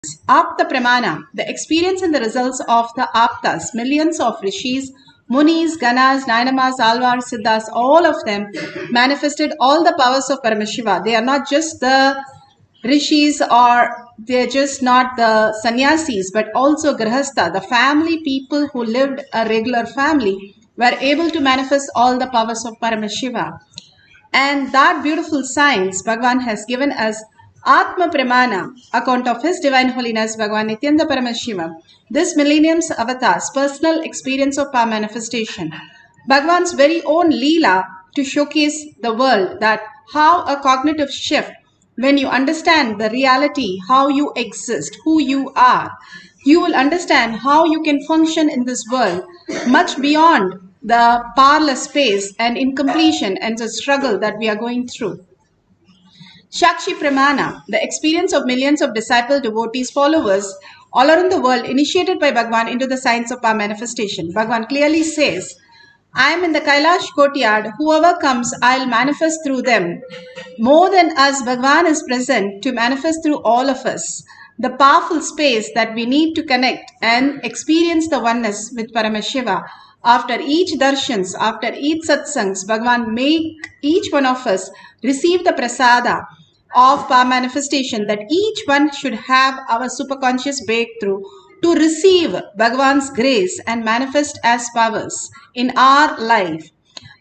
Apta Pramana, the experience and the results of the Aptas, millions of rishis, munis, ganas, nainamas, alvars, siddhas, all of them manifested all the powers of Paramashiva. They are not just the rishis or they're just not the sannyasis, but also grahastha, the family people who lived a regular family were able to manifest all the powers of Paramashiva. And that beautiful science Bhagavan has given us Atma Pramana, account of His Divine Holiness Bhagavan Nithyananda Paramashivam, this millennium's avatar's personal experience of power manifestation. Bhagavan's very own Leela to showcase the world that how a cognitive shift, when you understand the reality, how you exist, who you are, you will understand how you can function in this world much beyond the powerless space and incompletion and the struggle that we are going through. Shakshi Pramana, the experience of millions of disciple devotees, followers all around the world initiated by Bhagavan into the science of power manifestation. Bhagavan clearly says, I am in the Kailash courtyard, whoever comes, I'll manifest through them. More than us, Bhagavan is present to manifest through all of us. The powerful space that we need to connect and experience the oneness with Paramashiva. After each darshans, after each satsangs, Bhagavan make each one of us receive the prasada of power manifestation, that each one should have our superconscious breakthrough to receive Bhagavan's grace and manifest as powers in our life.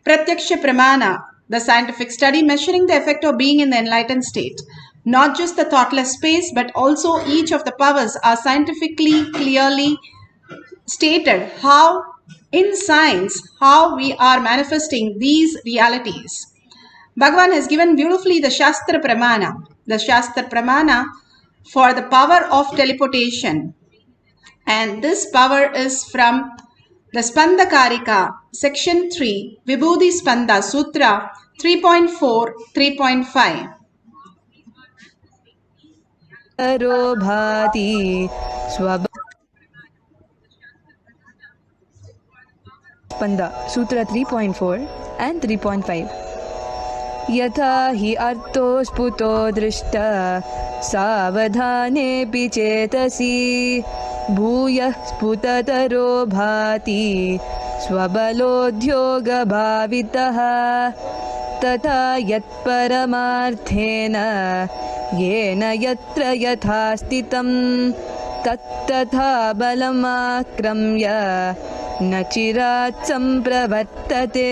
Pratyaksha Pramana, the scientific study measuring the effect of being in the enlightened state. Not just the thoughtless space, but also each of the powers are scientifically clearly stated how in science, how we are manifesting these realities. Bhagavan has given beautifully the Shastra Pramana. The Shastra Pramana for the power of teleportation. And this power is from the Spanda Karika, section 3, Vibhuti Spanda, Sutra 3.4, 3.5. Spanda, Sutra 3.4 and 3.5. यथा हि अर्थो स्फुतो दृष्टा सावधानेऽपि चेतसि भूयः स्फुटतरो भाति स्वबलोद्योगभावितः तथा यत्परमार्थेन येन यत्र यथा स्थितं तत्तथा बलमाक्रम्य न चिरात् सम्प्रवर्तते.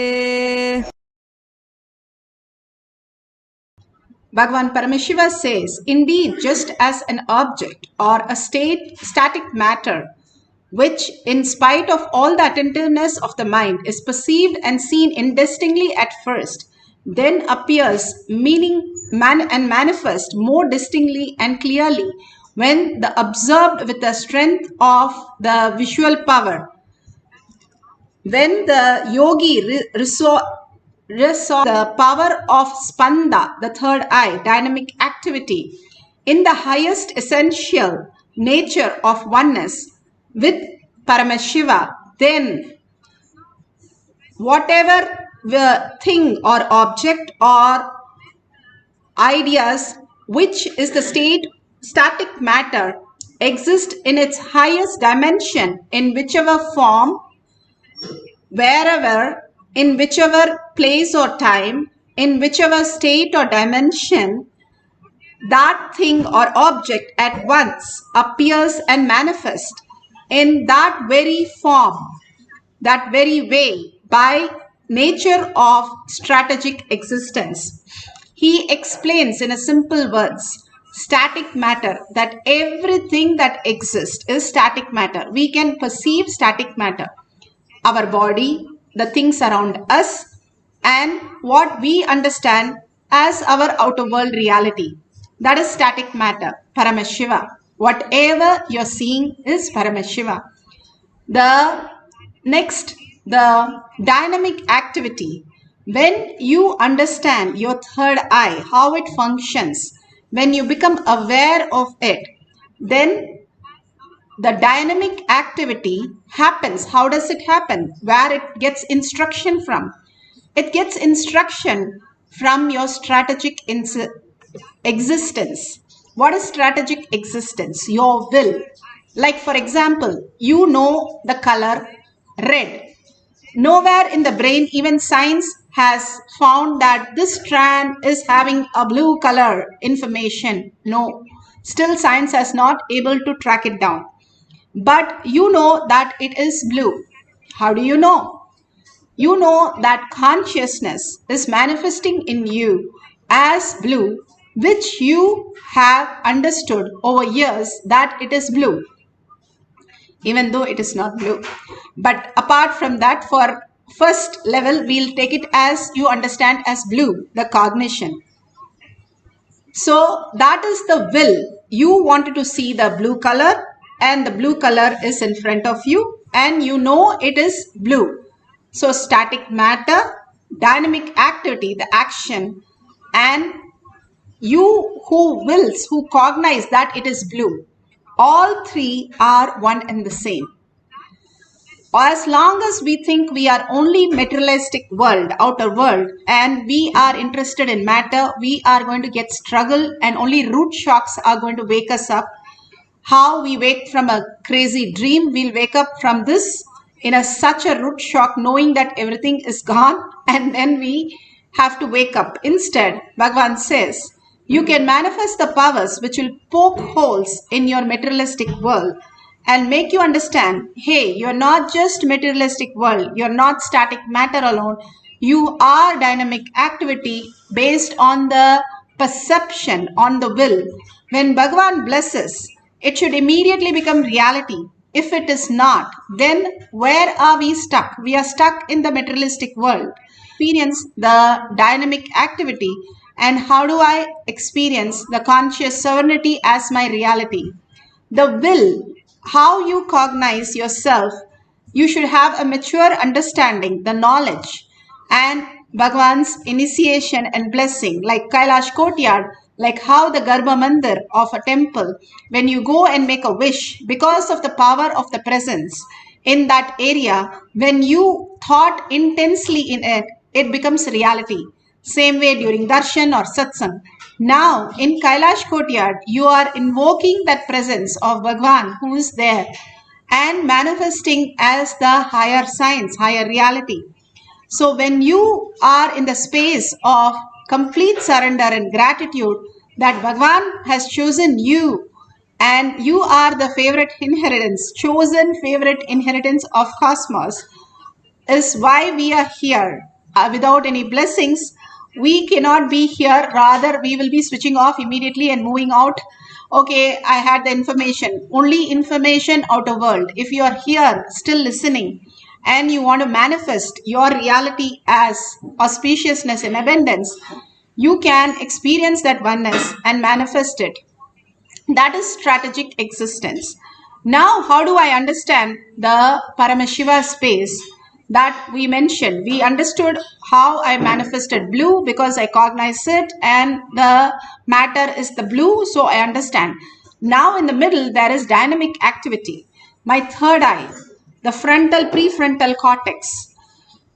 Bhagavan Paramashiva says, indeed, just as an object or a static matter, which in spite of all the attentiveness of the mind is perceived and seen indistinctly at first, then appears and manifest more distinctly and clearly when observed with the strength of the visual power. When the yogi saw the power of Spanda, the third eye, dynamic activity, in the highest essential nature of oneness with Paramashiva, then whatever the thing or object or ideas which is the static matter exist in its highest dimension in whichever form, wherever, in whichever place or time, in whichever state or dimension, that thing or object at once appears and manifests in that very form, that very way, by nature of strategic existence. He explains in a simple words, static matter, that everything that exists is static matter. We can perceive static matter. Our body, the things around us, and what we understand as our outer world reality. That is static matter, Paramashiva. Whatever you're seeing is Paramashiva. The next, the dynamic activity. When you understand your third eye, how it functions, when you become aware of it, then the dynamic activity happens. How does it happen? Where it gets instruction from? It gets instruction from your strategic existence. What is strategic existence? Your will. Like for example, you know the color red. Nowhere in the brain, even science has found that this strand is having a blue color information. No, still science has not able to track it down. But you know that it is blue. How do you know? You know that consciousness is manifesting in you as blue, which you have understood over years that it is blue, even though it is not blue. But apart from that, for first level, we'll take it as you understand as blue, the cognition. So that is the will. You wanted to see the blue color and the blue color is in front of you and you know it is blue. So static matter, dynamic activity, the action, and you who wills, who cognize that it is blue. All three are one and the same. As long as we think we are only materialistic world, outer world, and we are interested in matter, we are going to get struggle and only root shocks are going to wake us up. How we wake from a crazy dream, we'll wake up from this in such a root shock knowing that everything is gone and then we have to wake up. Instead, Bhagavan says, you can manifest the powers which will poke holes in your materialistic world and make you understand, hey, you're not just materialistic world, you're not static matter alone, you are dynamic activity based on the perception, on the will. When Bhagavan blesses, it should immediately become reality. If it is not, then where are we stuck? We are stuck in the materialistic world. Experience the dynamic activity, and how do I experience the conscious sovereignty as my reality? The will, how you cognize yourself, you should have a mature understanding, the knowledge, and Bhagavan's initiation and blessing, like Kailash Courtyard, like how the Garbha Mandir of a temple, when you go and make a wish, because of the power of the presence in that area, when you thought intensely in it, it becomes reality. Same way during darshan or satsang. Now in Kailash Courtyard, you are invoking that presence of Bhagavan who is there and manifesting as the higher science, higher reality. So when you are in the space of complete surrender and gratitude that Bhagavan has chosen you and you are the favorite inheritance, chosen favorite inheritance of cosmos, is why we are here. Without any blessings, we cannot be here. Rather, we will be switching off immediately and moving out. Okay, I had the information. Only information outer world. If you are here still listening and you want to manifest your reality as auspiciousness and abundance, you can experience that oneness and manifest it. That is strategic existence. Now, how do I understand the Paramashiva space that we mentioned? We understood how I manifested blue because I cognize it and the matter is the blue, so I understand. Now in the middle, there is dynamic activity. My third eye, the frontal prefrontal cortex.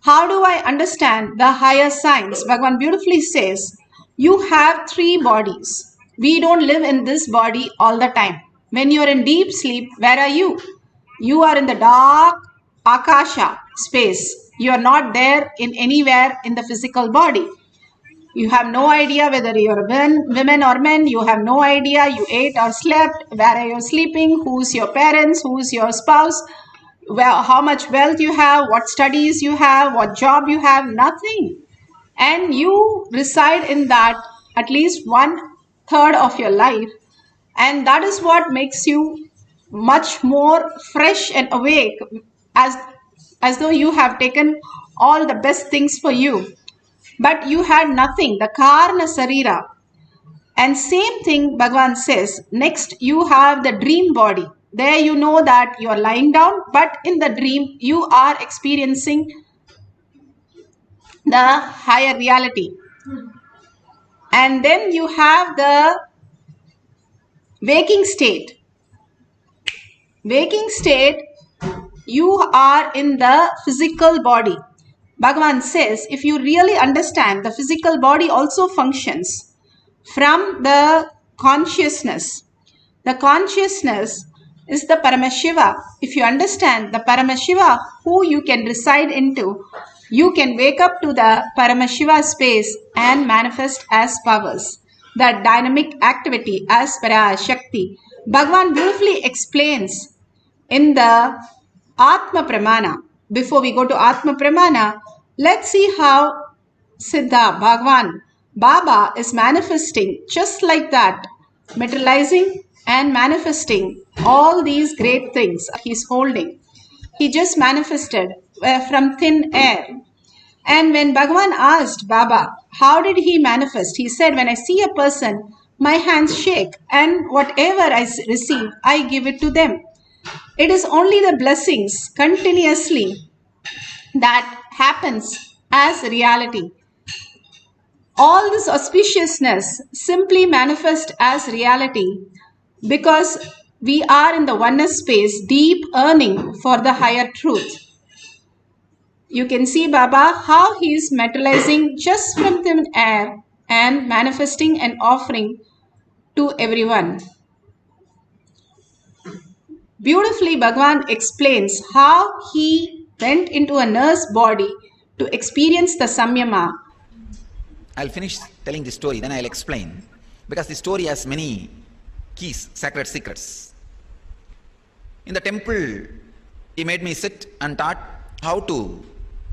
How do I understand the higher science? Bhagavan beautifully says, you have three bodies. We don't live in this body all the time. When you're in deep sleep, where are you? You are in the dark Akasha space. You are not there in anywhere in the physical body. You have no idea whether you're women or men. You have no idea you ate or slept, where are you sleeping, who's your parents, who's your spouse, how much wealth you have, what studies you have, what job you have, nothing. And you reside in that at least 1/3 of your life. And that is what makes you much more fresh and awake, as though you have taken all the best things for you. But you had nothing, the karna sarira. And same thing Bhagavan says, next you have the dream body. There you know that you are lying down, but in the dream you are experiencing the higher reality. And then you have the waking state. Waking state, you are in the physical body. Bhagavan says, if you really understand, the physical body also functions from the consciousness. The consciousness is the Paramashiva. If you understand the Paramashiva, who you can reside into, you can wake up to the Paramashiva space and manifest as powers. That dynamic activity as Parashakti. Bhagavan beautifully explains in the Atma Pramana. Before we go to Atma Pramana, let's see how Siddha, Bhagavan, Baba is manifesting just like that, materializing and manifesting all these great things he's holding. He just manifested from thin air. And when Bhagavan asked Baba, how did he manifest? He said, when I see a person, my hands shake and whatever I receive, I give it to them. It is only the blessings continuously that happens as reality. All this auspiciousness simply manifests as reality because we are in the oneness space, deep yearning for the higher truth. You can see Baba how he is materializing just from thin air and manifesting and offering to everyone. Beautifully, Bhagavan explains how he went into a nurse body to experience the samyama. I'll finish telling the story, then I'll explain. Because the story has many keys, sacred secrets. In the temple, he made me sit and taught how to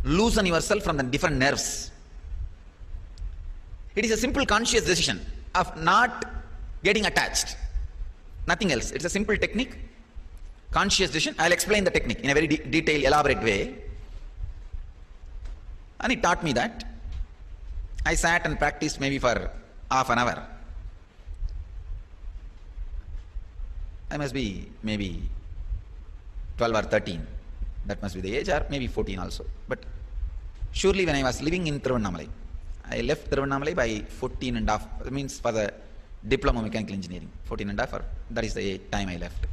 loosen yourself from the different nerves. It is a simple conscious decision of not getting attached. Nothing else. It's a simple technique, conscious decision. I'll explain the technique in a very detailed, elaborate way. And he taught me that. I sat and practiced maybe for half an hour. I must be maybe 12 or 13. That must be the age, or maybe 14 also. But surely when I was living in Thiruvannamalai, I left Thiruvannamalai by 14 and a half. That means for the diploma of mechanical engineering. 14 and a half, or that is the time I left.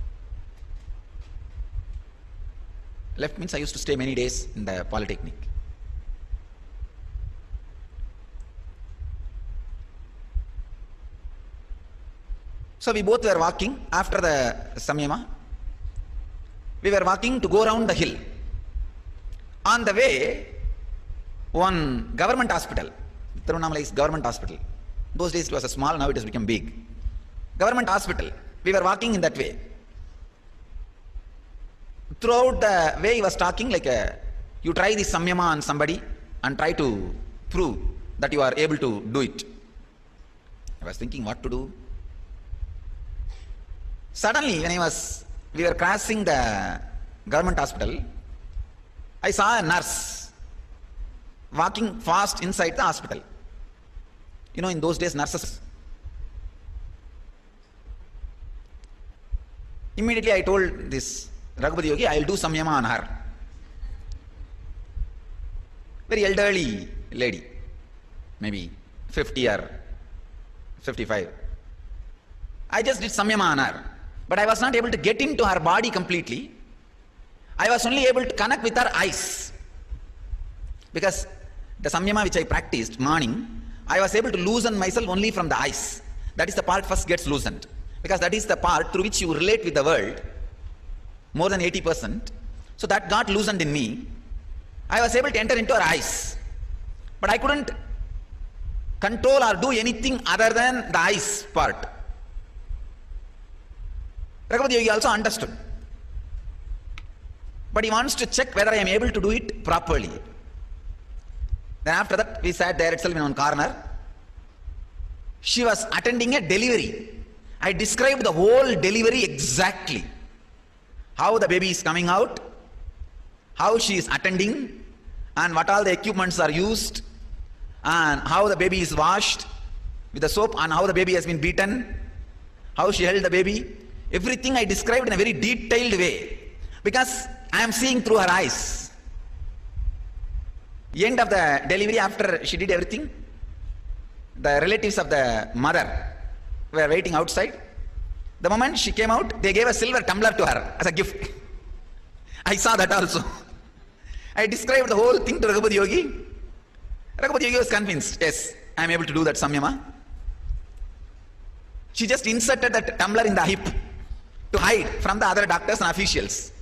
Left means I used to stay many days in the Polytechnic. So we both were walking after the Samyama. We were walking to go around the hill. On the way, one government hospital, Thiruvannamalai is government hospital. Those days it was a small, now it has become big. Government hospital. We were walking in that way. Throughout the way he was talking like you try this Samyama on somebody and try to prove that you are able to do it. I was thinking what to do. Suddenly, when we were crossing the government hospital, I saw a nurse walking fast inside the hospital. You know, in those days, nurses. Immediately I told this Raghupati Yogi, I will do Samyama on her. Very elderly lady, maybe 50 or 55. I just did Samyama on her. But I was not able to get into her body completely. I was only able to connect with her eyes. Because the Samyama which I practiced morning, I was able to loosen myself only from the eyes. That is the part first gets loosened. Because that is the part through which you relate with the world, more than 80%. So that got loosened in me. I was able to enter into her eyes. But I couldn't control or do anything other than the eyes part. Raghupati Yogi also understood. But he wants to check whether I am able to do it properly. Then after that, we sat there itself in one corner. She was attending a delivery. I described the whole delivery exactly. How the baby is coming out, how she is attending, and what all the equipments are used, and how the baby is washed with the soap, and how the baby has been beaten, how she held the baby. Everything I described in a very detailed way, because I am seeing through her eyes. End of the delivery, after she did everything, the relatives of the mother were waiting outside. The moment she came out, they gave a silver tumbler to her as a gift. I saw that also. I described the whole thing to Raghupati Yogi. Raghupati Yogi was convinced, yes, I am able to do that Samyama. She just inserted that tumbler in the hip to hide from the other doctors and officials.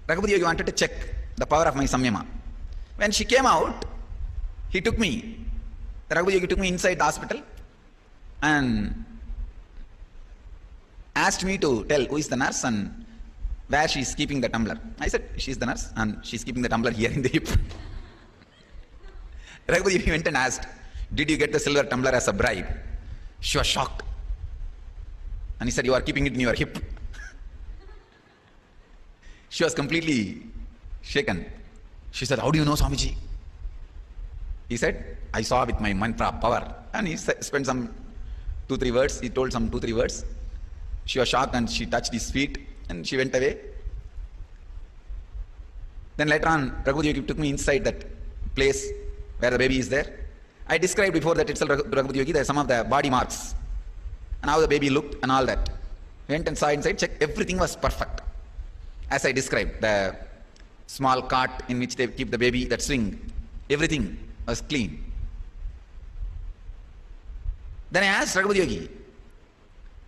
Raghupati Yogi wanted to check the power of my samyama. When she came out, he took me. The Raghupati Yogi took me inside the hospital and asked me to tell who is the nurse and where she is keeping the tumbler. I said, she is the nurse and she is keeping the tumbler here in the hip. Raghupati Yogi went and asked, did you get the silver tumbler as a bribe? She was shocked. And he said, you are keeping it in your hip. She was completely shaken. She said, how do you know, Swamiji? He said, I saw with my mantra power. And he spent some 2-3 words. He told some 2-3 words. She was shocked and she touched his feet and she went away. Then later on, Raghupati Yogi took me inside that place where the baby is there. I described before that itself, Raghupati Yogi, there are some of the body marks and how the baby looked and all that. Went and saw inside, checked, everything was perfect. As I described, the small cart in which they keep the baby, that swing, everything was clean. Then I asked Raghupati Yogi,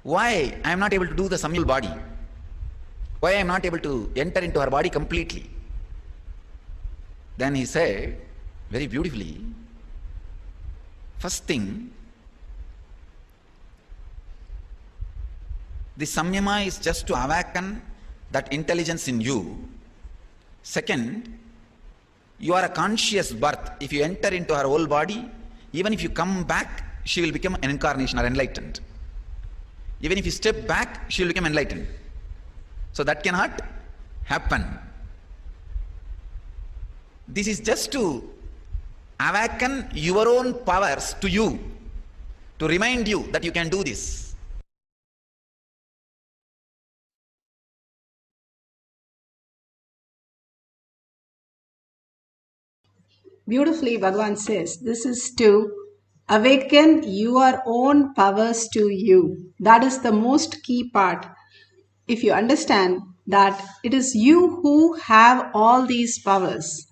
why I am not able to do the Samyul body? Why I am not able to enter into her body completely? Then he said, very beautifully, first thing, the Samyama is just to awaken that intelligence in you. Second, you are a conscious birth. If you enter into her whole body, even if you come back, she will become an incarnation or enlightened. Even if you step back, she will become enlightened. So that cannot happen. This is just to awaken your own powers to you, to remind you that you can do this. Beautifully, Bhagavan says, this is to awaken your own powers to you. That is the most key part. If you understand that it is you who have all these powers,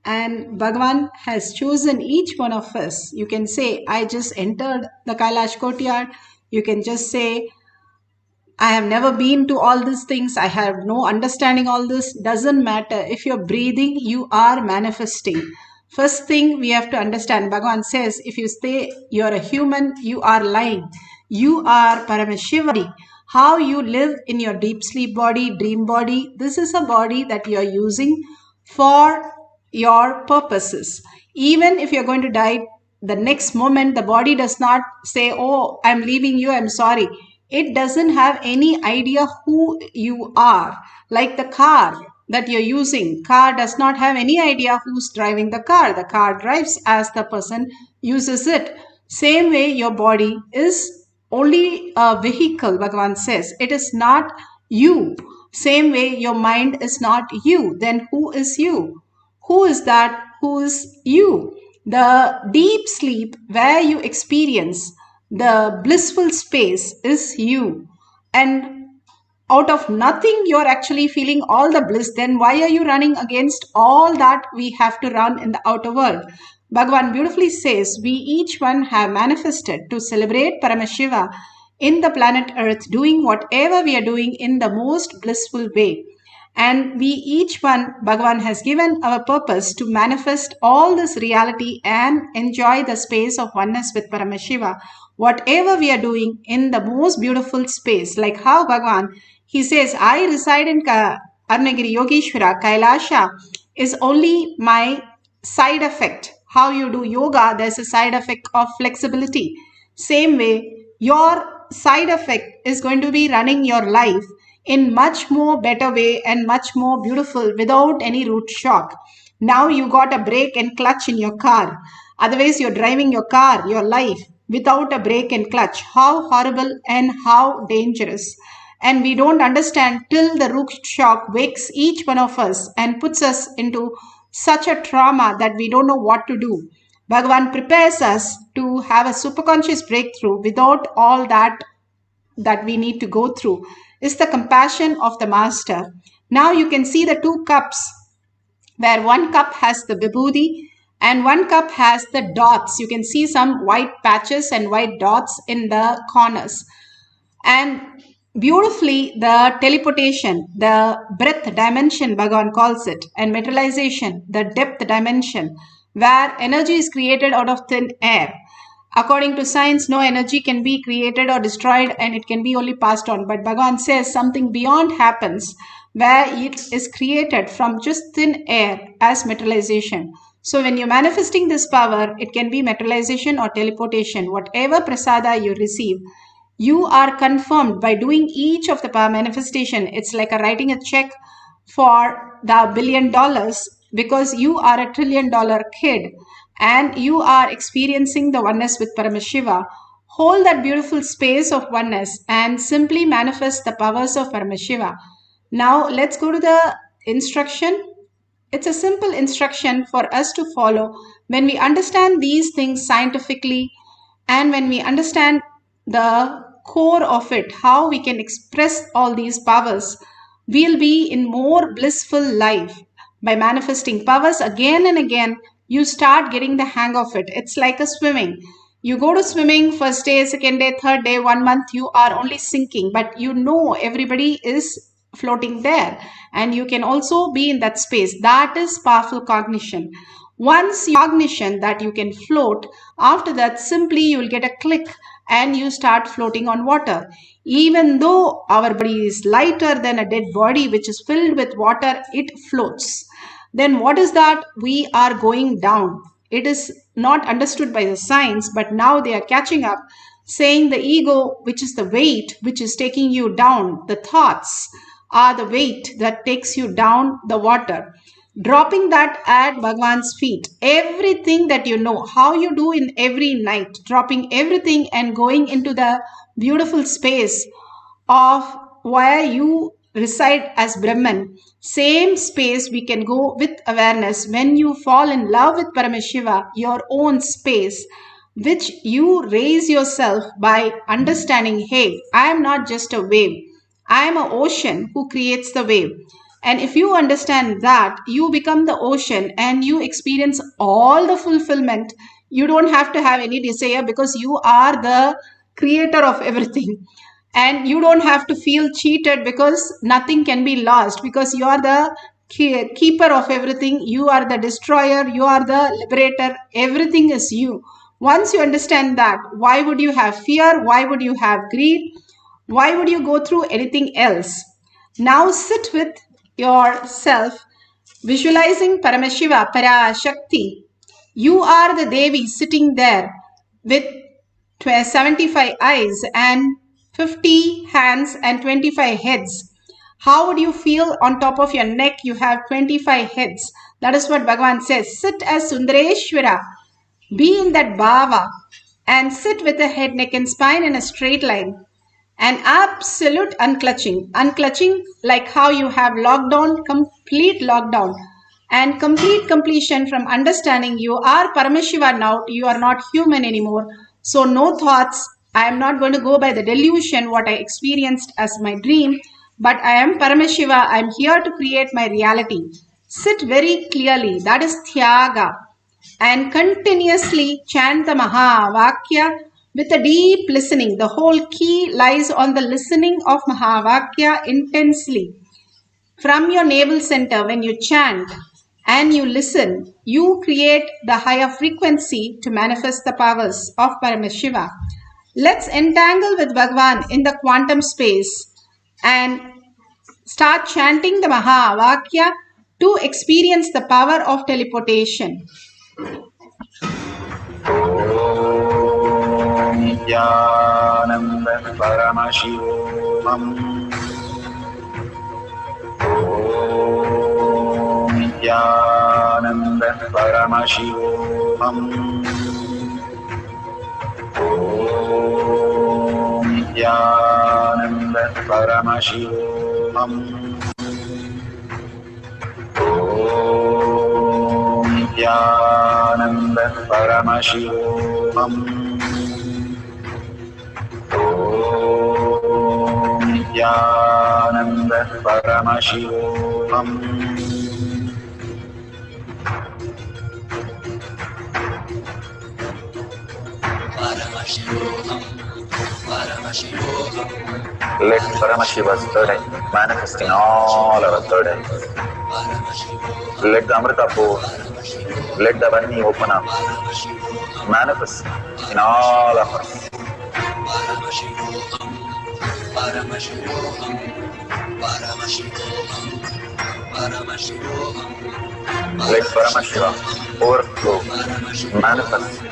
and Bhagavan has chosen each one of us. You can say, I just entered the Kailash courtyard. You can just say, I have never been to all these things. I have no understanding all this. Doesn't matter. If you're breathing, you are manifesting. First thing we have to understand, Bhagavan says, if you say you're a human, you are lying. You are Paramashivoham. How you live in your deep sleep body, dream body, this is a body that you're using for your purposes. Even if you're going to die the next moment, the body does not say, oh, I'm leaving you, I'm sorry. It doesn't have any idea who you are. Like the car that you're using, car does not have any idea who's driving the car. The car drives as the person uses it. Same way your body is only a vehicle, Bhagavan says. It is not you. Same way your mind is not you. Then who is you? Who is that? Who is you? The deep sleep where you experience the blissful space is you. And out of nothing, you're actually feeling all the bliss. Then why are you running against all that we have to run in the outer world? Bhagavan beautifully says, we each one have manifested to celebrate Paramashiva in the planet Earth, doing whatever we are doing in the most blissful way. And we each one, Bhagavan has given our purpose to manifest all this reality and enjoy the space of oneness with Paramashiva. Whatever we are doing in the most beautiful space, like how Bhagavan, he says, I reside in Arunagiri Yogeshwara, Kailasha is only my side effect. How you do yoga, there's a side effect of flexibility. Same way, your side effect is going to be running your life in much more better way and much more beautiful without any root shock. Now you got a brake and clutch in your car. Otherwise, you're driving your car, your life, without a brake and clutch. How horrible and how dangerous. And we don't understand till the root shock wakes each one of us and puts us into such a trauma that we don't know what to do. Bhagavan prepares us to have a superconscious breakthrough without all that we need to go through. Is the compassion of the Master. Now you can see the two cups, where one cup has the vibhuti And one cup has the dots. You can see some white patches and white dots in the corners. And beautifully, the teleportation, the breadth dimension, Bhagavan calls it, and materialization, the depth dimension, where energy is created out of thin air. According to science, no energy can be created or destroyed, and it can be only passed on. But Bhagavan says something beyond happens, where it is created from just thin air as materialization. So when you're manifesting this power, it can be materialization or teleportation. Whatever prasada you receive, you are confirmed by doing each of the power manifestation. It's like writing a check for the $1 billion, because you are a $1 trillion kid and you are experiencing the oneness with Paramashiva. Hold that beautiful space of oneness and simply manifest the powers of Paramashiva. Now let's go to the instruction. It's a simple instruction for us to follow. When we understand these things scientifically, and when we understand the core of it, how we can express all these powers, we'll be in more blissful life. By manifesting powers again and again, you start getting the hang of it. It's like a swimming. You go to swimming first day, second day, third day, 1 month, you are only sinking, but you know everybody is floating there, and you can also be in that space. That is powerful cognition. Once you cognition that you can float, after that simply you will get a click and you start floating on water. Even though our body is lighter than a dead body which is filled with water, it floats. Then what is that? We are going down. It is not understood by the science, but now they are catching up, saying the ego, which is the weight which is taking you down, the thoughts are the weight that takes you down the water. Dropping that at Bhagavan's feet. Everything that you know, how you do in every night, dropping everything and going into the beautiful space of where you reside as Brahman. Same space we can go with awareness. When you fall in love with Paramashiva, your own space, which you raise yourself by understanding, hey, I am not just a wave. I am an ocean who creates the wave. And if you understand that, you become the ocean and you experience all the fulfillment. You don't have to have any desire because you are the creator of everything. And you don't have to feel cheated because nothing can be lost, because you are the keeper of everything. You are the destroyer. You are the liberator. Everything is you. Once you understand that, why would you have fear? Why would you have greed? Why would you go through anything else? Now sit with yourself, visualizing Paramashiva, Parashakti. You are the Devi sitting there with 75 eyes and 50 hands and 25 heads. How would you feel on top of your neck? You have 25 heads. That is what Bhagavan says. Sit as Sundareshwara. Be in that bhava and sit with the head, neck and spine in a straight line. An absolute unclutching. Unclutching like how you have lockdown, complete lockdown. And complete completion from understanding you are Paramashiva now. You are not human anymore. So no thoughts. I am not going to go by the delusion, what I experienced as my dream. But I am Paramashiva. I am here to create my reality. Sit very clearly. That is Tyaga. And continuously chant the Mahavakya with a deep listening. The whole key lies on the listening of Mahavakya intensely. From your navel center, when you chant and you listen, you create the higher frequency to manifest the powers of Paramashiva. Let's entangle with Bhagavan in the quantum space and start chanting the Mahavakya to experience the power of teleportation. Nithyananda Paramashivoham. Nithyananda Paramashivoham. Nithyananda Paramashivoham. Nithyananda Paramashivoham. Nithyananda Paramashivoham. Let Paramashiva's third eye manifest in all our third eyes. Let the Amrita pour, let the Vani open up, manifest in all of us. Let Paramashiva overflow, manifest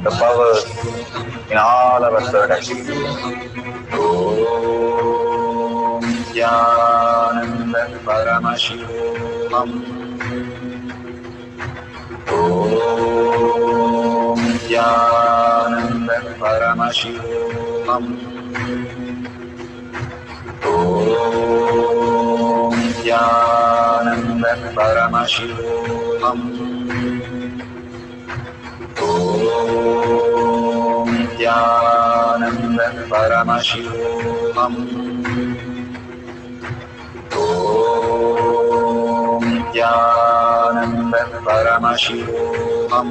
the powers in all our third eyes. Om Nithyananda Paramashivoham. Om Nithyananda Paramashivoham. Om Nithyananda Paramashivoham. Om Nithyananda Paramashivoham. Om Nithyananda Paramashivoham.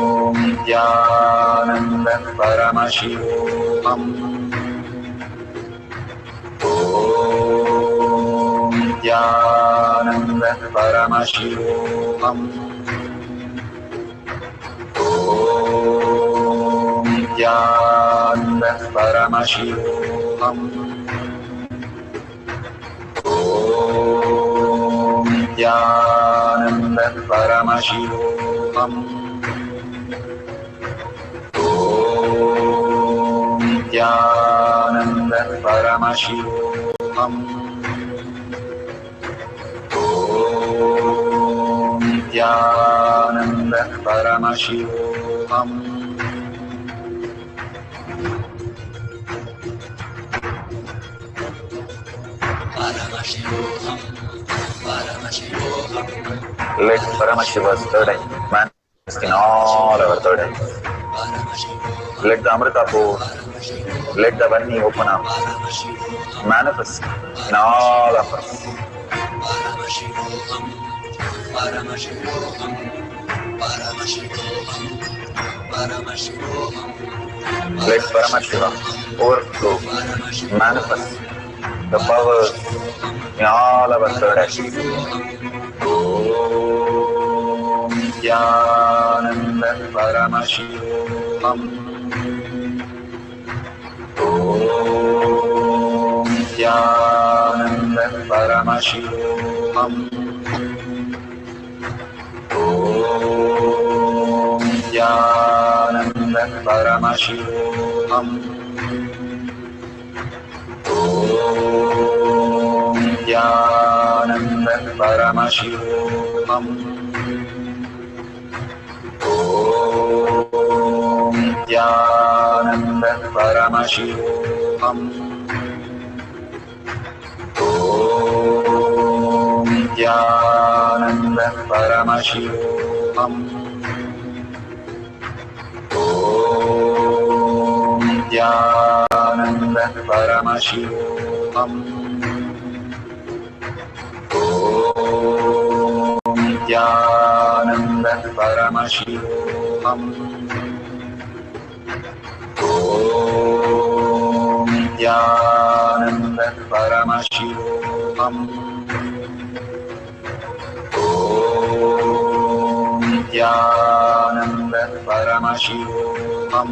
Om Nithyananda Paramashivoham. Om Nithyananda Paramashivoham. Om Nithyananda Paramashivoham. Om Nithyananda Paramashivoham. Om Nithyananda Paramashivoham. Om Nithyananda Paramashivoham. Let Paramashiva's third eye manifest in all our third eyes. Let the Amrita pour, let the Vani open up, manifest in all of us. Let Paramashiva overflow, manifest the powers in all our third eyes. Om Nithyananda Paramashivoham. Om Nithyananda Paramashivoham. Om Nithyananda Paramashivoham. Om Nithyananda Paramashivoham. Om Nithyananda Paramashivoham. Om Nithyananda Paramashivoham. Om Nithyananda Paramashivoham. Om Nithyananda Paramashivoham. Om Nithyananda Paramashivoham. Om Nithyananda Paramashivoham.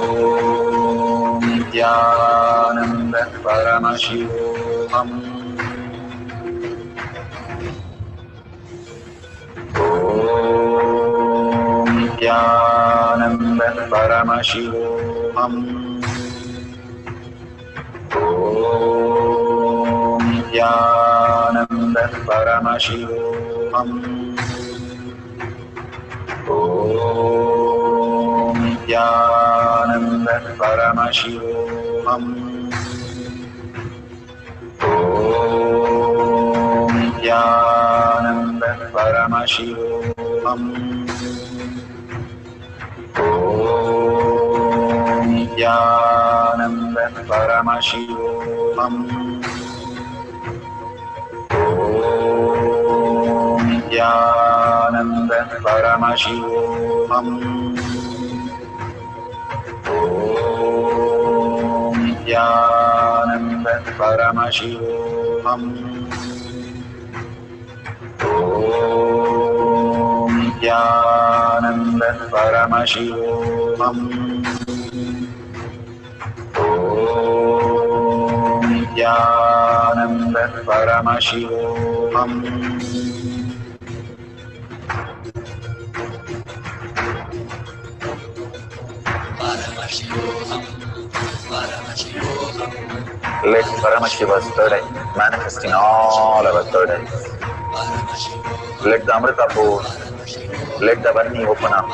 Om Nithyananda Paramashivoham. Om Nithyananda Paramashivoham. Om Nithyananda Paramashivoham. Om Nithyananda Paramashivoham. Om Nithyananda Paramashivoham. Om Nithyananda Paramashivoham. Om Nithyananda Paramashivoham. Om Nithyananda Paramashivoham. Om Nithyananda Paramashivoham. Om Nithyananda Paramashivoham. Let Paramashiva's third eye manifest in all our third eyes. Let the Amrita pour, let the Varni open up.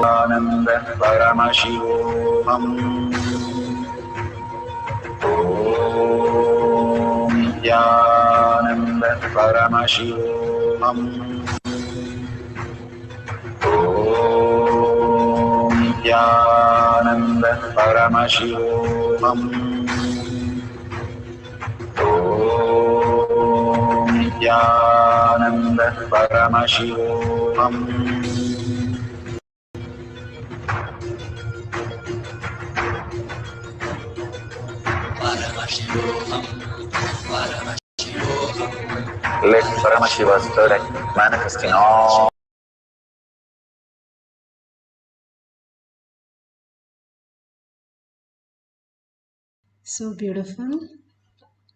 Ananda Paramashivoham. Om Nithyananda Paramashivoham. Om Nithyananda Paramashivoham. Om Nithyananda Paramashivoham. Let Paramashiva's third eye manifest in all. So beautiful.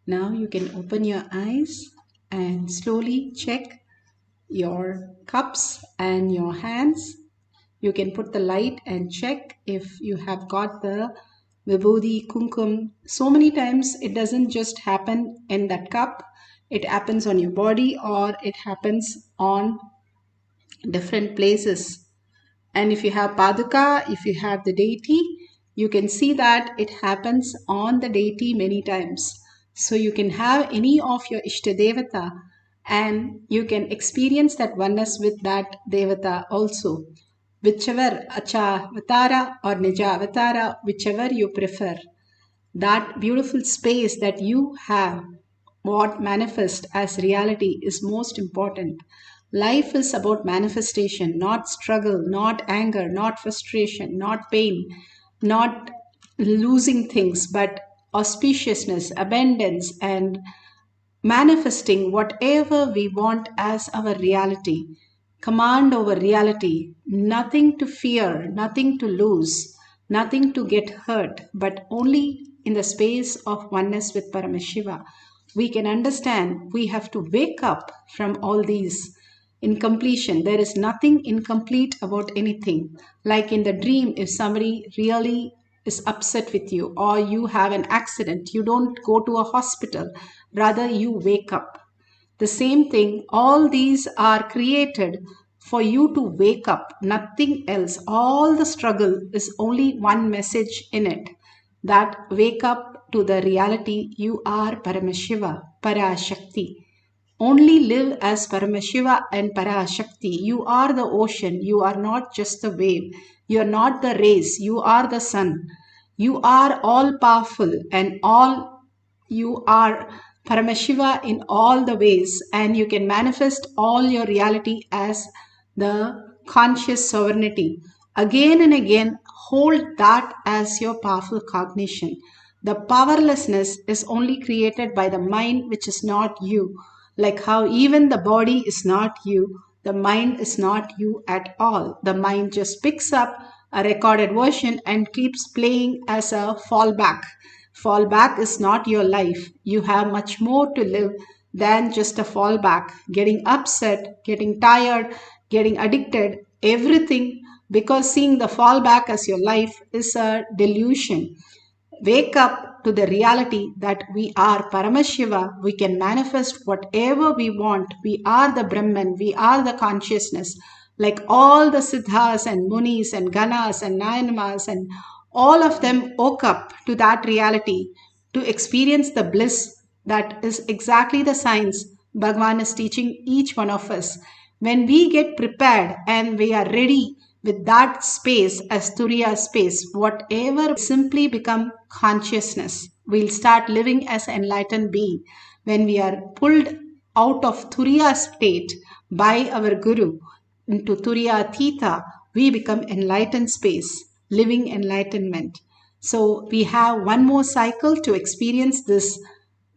Now you can open your eyes and slowly check your cups and your hands. You can put the light and check if you have got the vibhuti, kumkum. So many times it doesn't just happen in that cup. It happens on your body or it happens on different places. And if you have paduka, if you have the deity, you can see that it happens on the deity many times. So you can have any of your Ishtadevata and you can experience that oneness with that Devata also. Whichever Acha Avatara or Nija Avatara, whichever you prefer, that beautiful space that you have, what manifest as reality is most important. Life is about manifestation, not struggle, not anger, not frustration, not pain, not losing things, but auspiciousness, abundance, and manifesting whatever we want as our reality. Command over reality, nothing to fear, nothing to lose, nothing to get hurt, but only in the space of oneness with Paramashiva. We can understand we have to wake up from all these incompletion. There is nothing incomplete about anything. Like in the dream, if somebody really is upset with you or you have an accident, you don't go to a hospital, rather you wake up. The same thing, all these are created for you to wake up, nothing else. All the struggle is only one message in it, that wake up to the reality you are Paramashiva, Parashakti. Only live as Paramashiva and Parashakti. You are the ocean. You are not just the wave. You are not the rays. You are the sun. You are all powerful and all. You are Paramashiva in all the ways, and you can manifest all your reality as the conscious sovereignty. Again and again, hold that as your powerful cognition. The powerlessness is only created by the mind, which is not you. Like how even the body is not you, the mind is not you at all. The mind just picks up a recorded version and keeps playing as a fallback. Fallback is not your life. You have much more to live than just a fallback. Getting upset, getting tired, getting addicted, everything, because seeing the fallback as your life is a delusion. Wake up to the reality that we are Paramashiva. We can manifest whatever we want. We are the Brahman. We are the consciousness. Like all the Siddhas and Munis and Ganas and Nayanamas, and all of them woke up to that reality to experience the bliss that is exactly the science Bhagavan is teaching each one of us. When we get prepared and we are ready with that space as Turiya space, whatever simply become consciousness. we'll start living as enlightened being. When we are pulled out of Turiya state by our Guru into Turiya Theta, we become enlightened space, living enlightenment. So we have one more cycle to experience this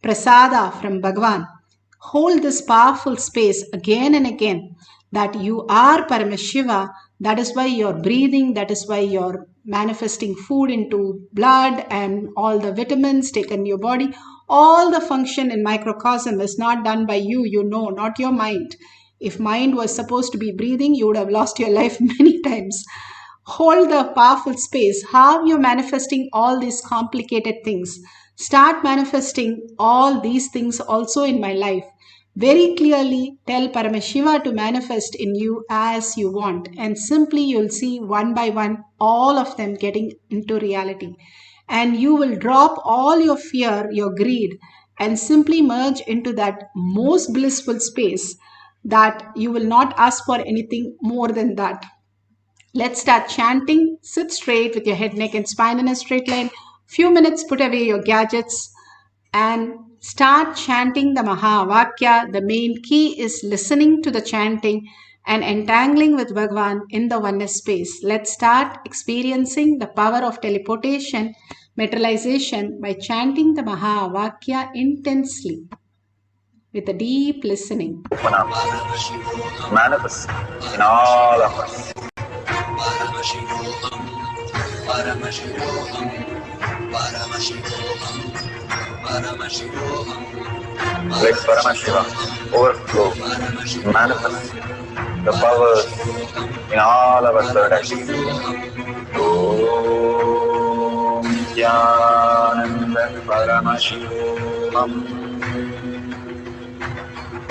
prasada from Bhagavan. Hold this powerful space again and again that you are Paramashiva. That is why you're breathing, that is why you're manifesting food into blood and all the vitamins taken in your body. All the function in microcosm is not done by you, not your mind. If mind was supposed to be breathing, you would have lost your life many times. Hold the powerful space. How you're manifesting all these complicated things. Start manifesting all these things also in my life. Very clearly tell Paramashiva to manifest in you as you want, and simply you'll see one by one all of them getting into reality. And you will drop all your fear, your greed, and simply merge into that most blissful space that you will not ask for anything more than that. Let's start chanting. Sit straight with your head, neck, and spine in a straight line. Few minutes, put away your gadgets and start chanting the Mahavakya. The main key is listening to the chanting and entangling with Bhagavan in the oneness space. Let's start experiencing the power of teleportation, materialization by chanting the Mahavakya intensely with a deep listening. Open up, manifest in all of us. Paramashivoham, Paramashivoham, Paramashivoham, Paramashivoham. Let Paramashiva overflow, manifest the powers in all of our third eye. Om Nithyananda Paramashivam.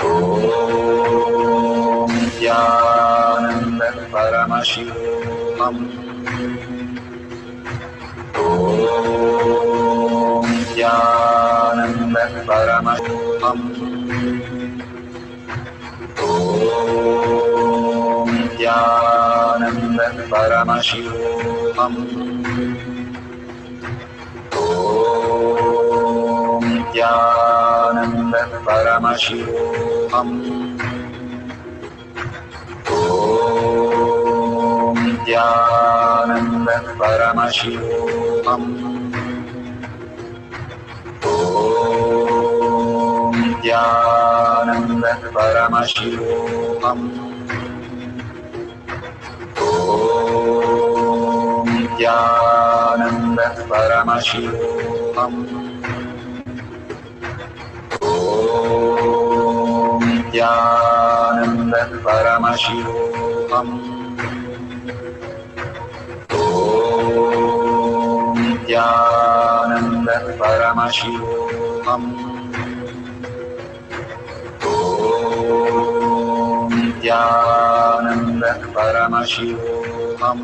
Om Nithyananda Paramashivam. Om Nithyananda Paramashivam. Om Nithyananda Paramashivam. Om Nithyananda Paramashivoham. Om Nithyananda Paramashivoham. Om Nithyananda Paramashivoham. Om Nithyananda Paramashivoham. Om Nithyananda Paramashivoham. Om Nithyananda Paramashivoham. Om Nithyananda Paramashivoham.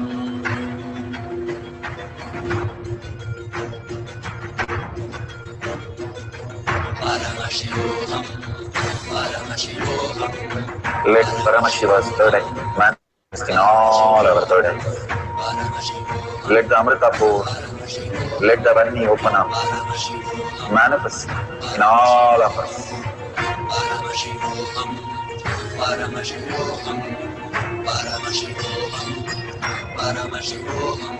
Paramashivoham, Paramashivoham. Let Paramashiva's third eye manifest in all our third eyes. Let the Amrita pour, let the Varni open up, manifest in all of us. Paramashivoham, Paramashivoham, Paramashivoham, Paramashivoham.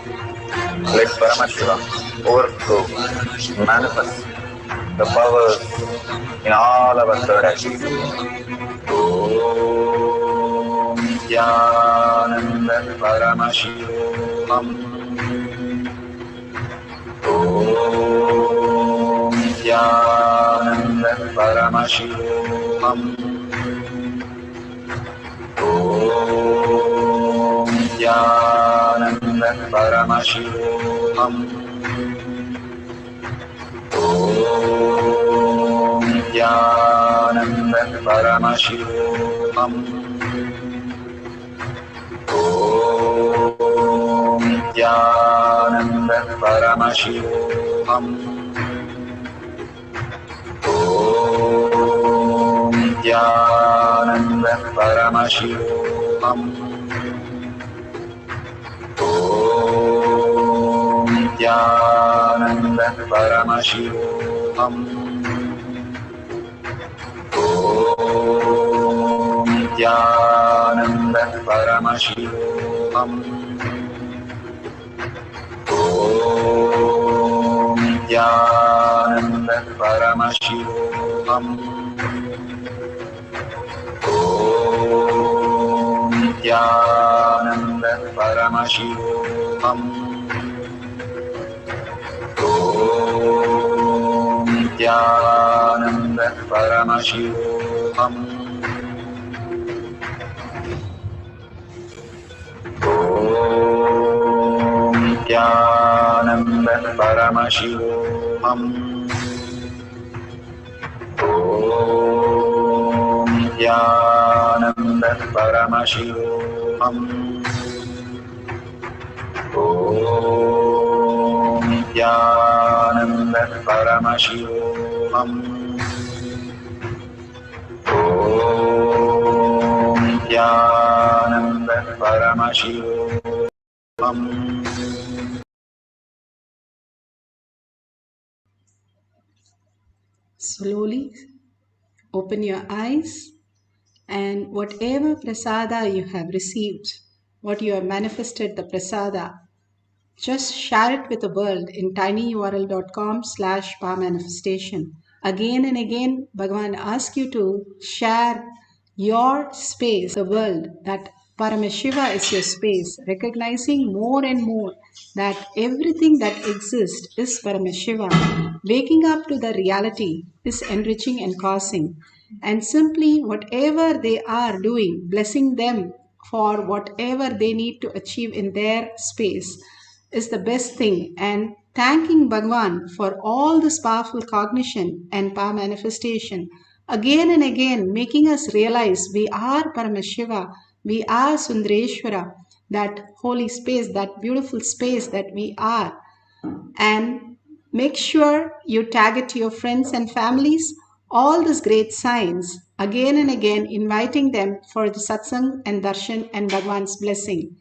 Let Paramashiva overflow, manifest the powers in all our third eyes. Om Nithyananda Paramashivoham. Om Nithyananda Paramashivoham. Om Nithyananda Paramashivoham. Om Nithyananda Paramashivoham. Om Nithyananda Paramashivoham. Om Nithyananda Paramashivoham. Om Nithyananda Paramashivoham. Om Nithyananda Paramashivam. Om Nithyananda Paramashivam. Om Nithyananda Paramashivam. Om Nithyananda Paramashivoham. Om Nithyananda Paramashivoham. Om Nithyananda Paramashivoham. Om Nithyananda Paramashivoham. Om Nithyananda Paramashivoham. Slowly open your eyes, and whatever prasada you have received, what you have manifested, the prasada, just share it with the world in tinyurl.com/powermanifestation. Again and again, Bhagavan asks you to share your space, the world, that Paramashiva is your space, recognizing more and more that everything that exists is Paramashiva. Waking up to the reality is enriching and causing. And simply whatever they are doing, blessing them for whatever they need to achieve in their space is the best thing, and thanking Bhagwan for all this powerful cognition and power manifestation again and again, making us realize we are Paramashiva, we are Sundareshwara, that holy space, that beautiful space that we are. And make sure you tag it to your friends and families, all these great signs, again and again inviting them for the satsang and darshan and Bhagwan's blessing.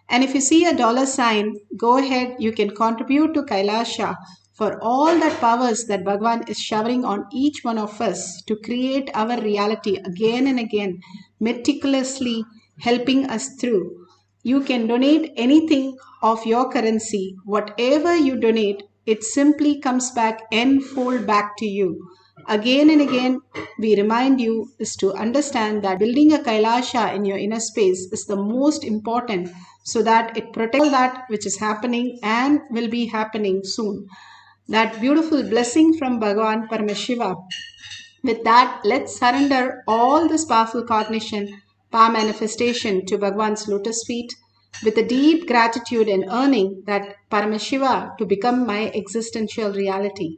And if you see a $sign, go ahead, you can contribute to Kailasha for all that powers that Bhagwan is showering on each one of us to create our reality again and again, meticulously helping us through. You can donate anything of your currency. Whatever you donate, it simply comes back n-fold back to you. Again and again, we remind you is to understand that building a Kailasha in your inner space is the most important, so that it protects all that which is happening and will be happening soon. That beautiful blessing from Bhagavan Paramashiva. With that, let's surrender all this powerful cognition, power manifestation to Bhagwan's lotus feet with a deep gratitude and earning that Paramashiva to become my existential reality.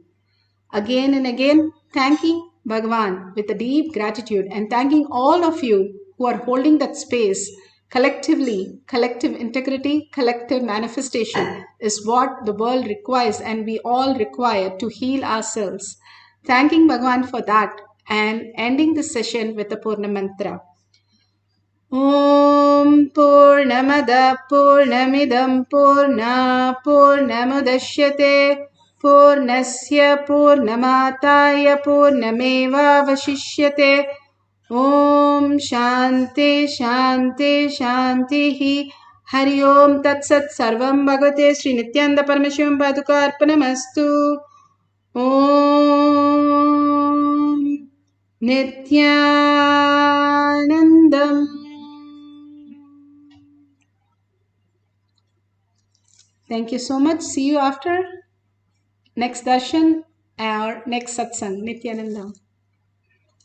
Again and again, thanking Bhagavan with a deep gratitude and thanking all of you who are holding that space collectively. Collective integrity, collective manifestation is what the world requires and we all require to heal ourselves. Thanking Bhagavan for that and ending this session with the Purna Mantra. Om Purnamada Purnamidam Purna Purnamudashyate Purnasya Purnamataya Purnameva Vashishyate. Om Shanti Shanti Shanti Hari Om Tat Sat Sarvam Bhagavate Sri Nithyananda Paramashivam Paduka Arpanamastu. Om Nithyanandam. Thank you so much. See you after next darshan or next satsang. Nithyanandam.